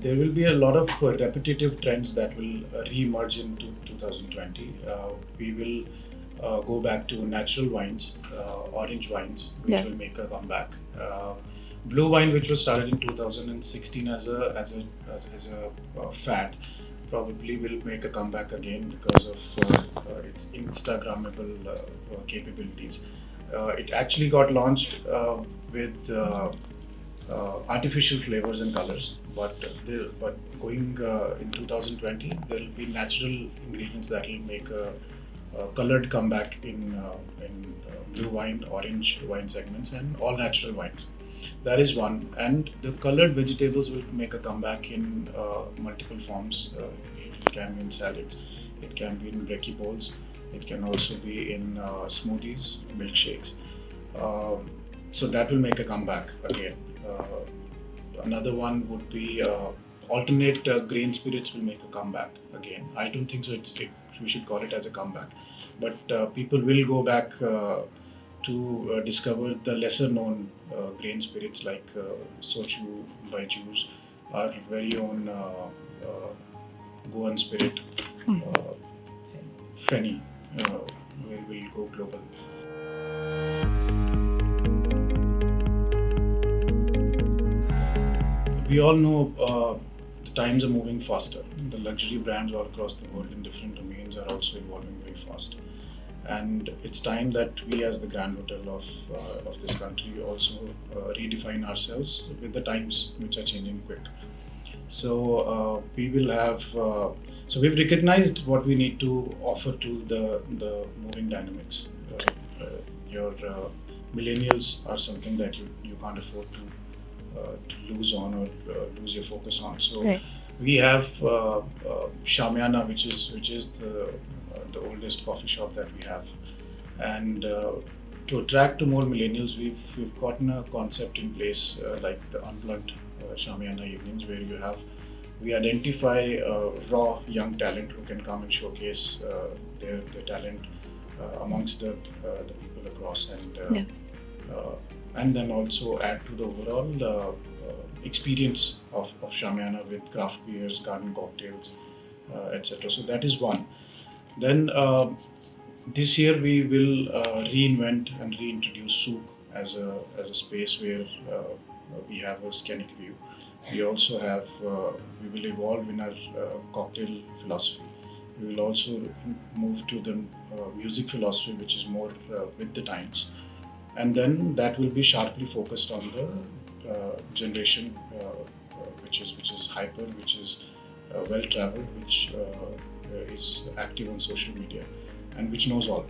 there will be a lot of repetitive trends that will re-emerge in 2020. We will go back to natural wines, orange wines, which will make a comeback. Blue wine, which was started in 2016 as a fad, probably will make a comeback again because of its Instagrammable capabilities. It actually got launched with artificial flavors and colors, but going in 2020, there will be natural ingredients that will make a colored comeback in blue wine, orange wine segments, and all natural wines. That is one, and the colored vegetables will make a comeback in multiple forms. It can be in salads, it can be in brekkie bowls, it can also be in smoothies, milkshakes. So that will make a comeback again. Another one would be alternate grain spirits will make a comeback again. I don't think so. We should call it as a comeback, but people will go back to discover the lesser known grain spirits like sochu by Jews, our very own Goan spirit, Feni, will go global. We all know the times are moving faster. The luxury brands all across the world in different domains are also evolving very fast. And it's time that we, as the Grand Hotel of this country, also redefine ourselves with the times which are changing quick. So we will have. So we've recognized what we need to offer to the moving dynamics. Your millennials are something that you can't afford to lose on or lose your focus on. So we have Shamiana, which is the oldest coffee shop that we have, and to attract to more millennials, we've gotten a concept in place like the unplugged Shamiana evenings, where we identify raw young talent who can come and showcase their talent amongst the people across, and then also add to the overall experience of Shamiana with craft beers, garden cocktails, etc. So that is one. Then this year we will reinvent and reintroduce souk as a space where we have a scenic view. We also have we will evolve in our cocktail philosophy. We will also move to the music philosophy, which is more with the times, and then that will be sharply focused on the generation which is hyper, which is well traveled, which is active on social media, and which knows all.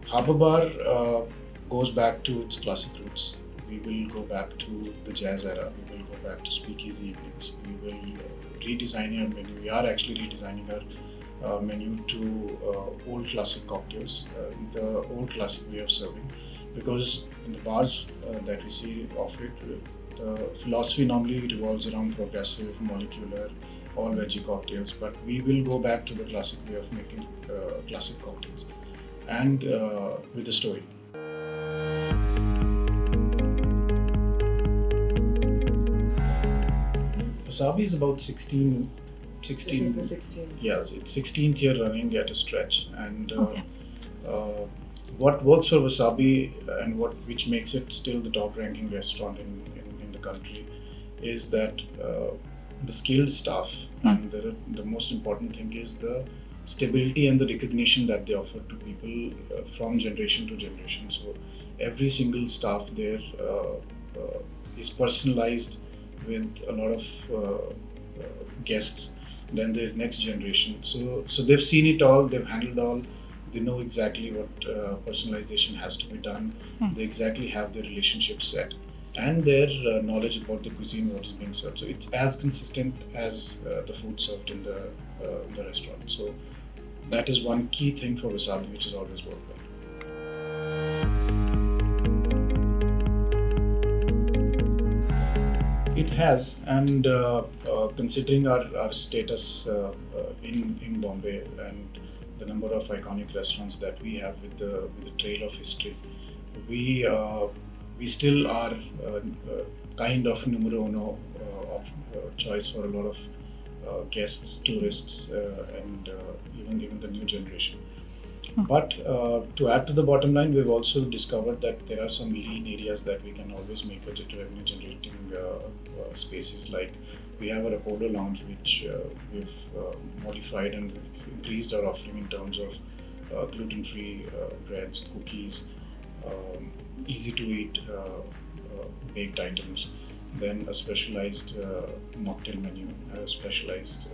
Harbour Bar goes back to its classic roots. We will go back to the jazz era. We will go back to speakeasy evenings. We will redesign our menu. We are actually redesigning our menu to old classic cocktails, the old classic way of serving. Because in the bars that we see of it, the philosophy normally revolves around progressive, molecular, all veggie cocktails, but we will go back to the classic way of making classic cocktails, and with a story. Wasabi is about 16. This is the 16th. Yes, it's 16th year running at a stretch, and what works for Wasabi and which makes it still the top ranking restaurant in the country is that the skilled staff, and the most important thing is the stability and the recognition that they offer to people from generation to generation. So every single staff there is personalized with a lot of guests than the next generation. So they've seen it all, they've handled all, they know exactly what personalization has to be done, they exactly have their relationship set, and their knowledge about the cuisine, what is being served. So it's as consistent as the food served in the restaurant. So that is one key thing for Wasabi, which has always worked well. It has, and considering our status in Bombay and the number of iconic restaurants that we have with the trail of history, we still are kind of numero uno choice for a lot of guests, tourists, and even the new generation. But to add to the bottom line, we've also discovered that there are some lean areas that we can always make a revenue generating spaces. Like we have our Apollo Lounge, which we've modified and we've increased our offering in terms of gluten-free breads, cookies, easy to eat baked items, then a specialized mocktail menu, a specialized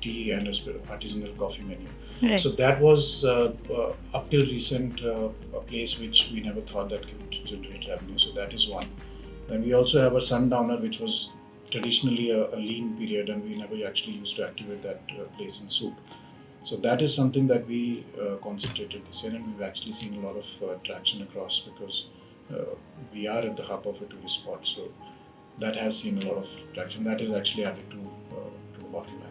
tea and artisanal coffee menu. Right. So that was up till recent a place which we never thought that could generate revenue. So that is one. Then we also have a sundowner, which was traditionally a lean period, and we never actually used to activate that place in Souk. So that is something that we concentrated this year, and we've actually seen a lot of traction across because we are at the hub of a tourist spot. So that has seen a lot of traction. That is actually added to the bottom line.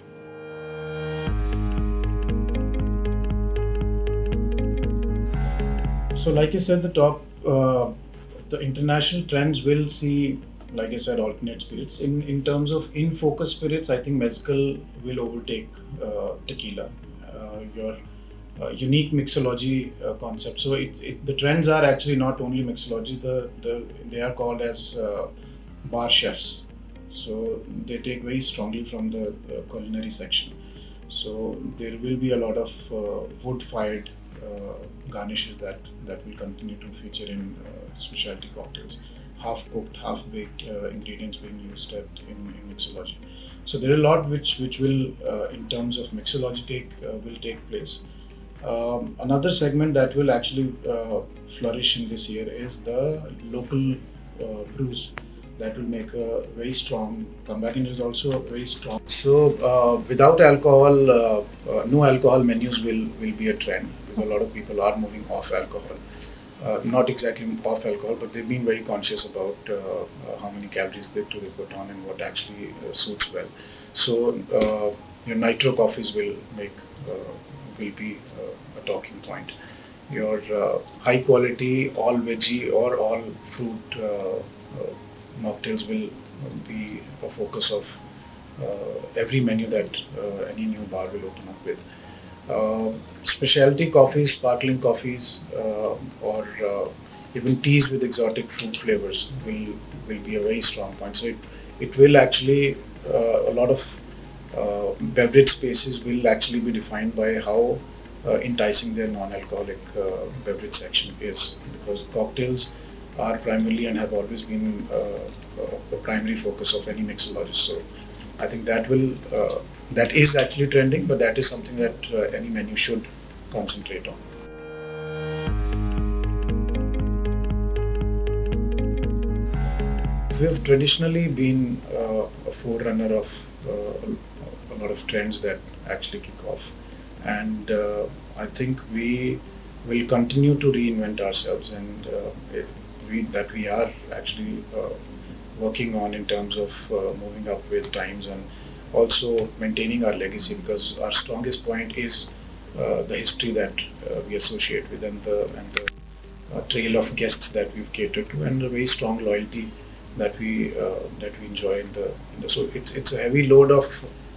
So like I said, the international trends will see, like I said, alternate spirits. In terms of in-focus spirits, I think mezcal will overtake tequila. Your unique mixology concept. So the trends are actually not only mixology. They are called as bar chefs. So they take very strongly from the culinary section. So there will be a lot of wood-fired garnishes that will continue to feature in specialty cocktails, half-cooked, half-baked ingredients being used in mixology. So there are a lot which will, in terms of mixology, will take place. Another segment that will actually flourish in this year is the local brews that will make a very strong comeback, and is also very strong. So without alcohol, no alcohol menus will be a trend. Because a lot of people are moving off alcohol. Not exactly off alcohol, but they've been very conscious about how many calories they put on and what actually suits well. So your nitro coffees will be a talking point. Your high quality, all veggie or all fruit mocktails will be a focus of every menu that any new bar will open up with. Specialty coffees, sparkling coffees, or even teas with exotic fruit flavors will be a very strong point. So it will actually, a lot of beverage spaces will actually be defined by how enticing their non-alcoholic beverage section is, because cocktails are primarily and have always been a primary focus of any mixologist. So I think that is actually trending, but that is something that any menu should concentrate on. We have traditionally been a forerunner of a lot of trends that actually kick off, and I think we will continue to reinvent ourselves, and we are actually working on in terms of moving up with times and also maintaining our legacy, because our strongest point is the history that we associate with, and the trail of guests that we've catered to, and the very strong loyalty that we enjoy so it's a heavy load of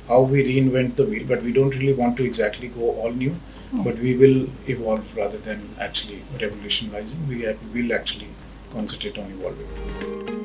how we reinvent the wheel, but we don't really want to exactly go all new, but we will evolve rather than actually revolutionizing. We will actually concentrate on evolving.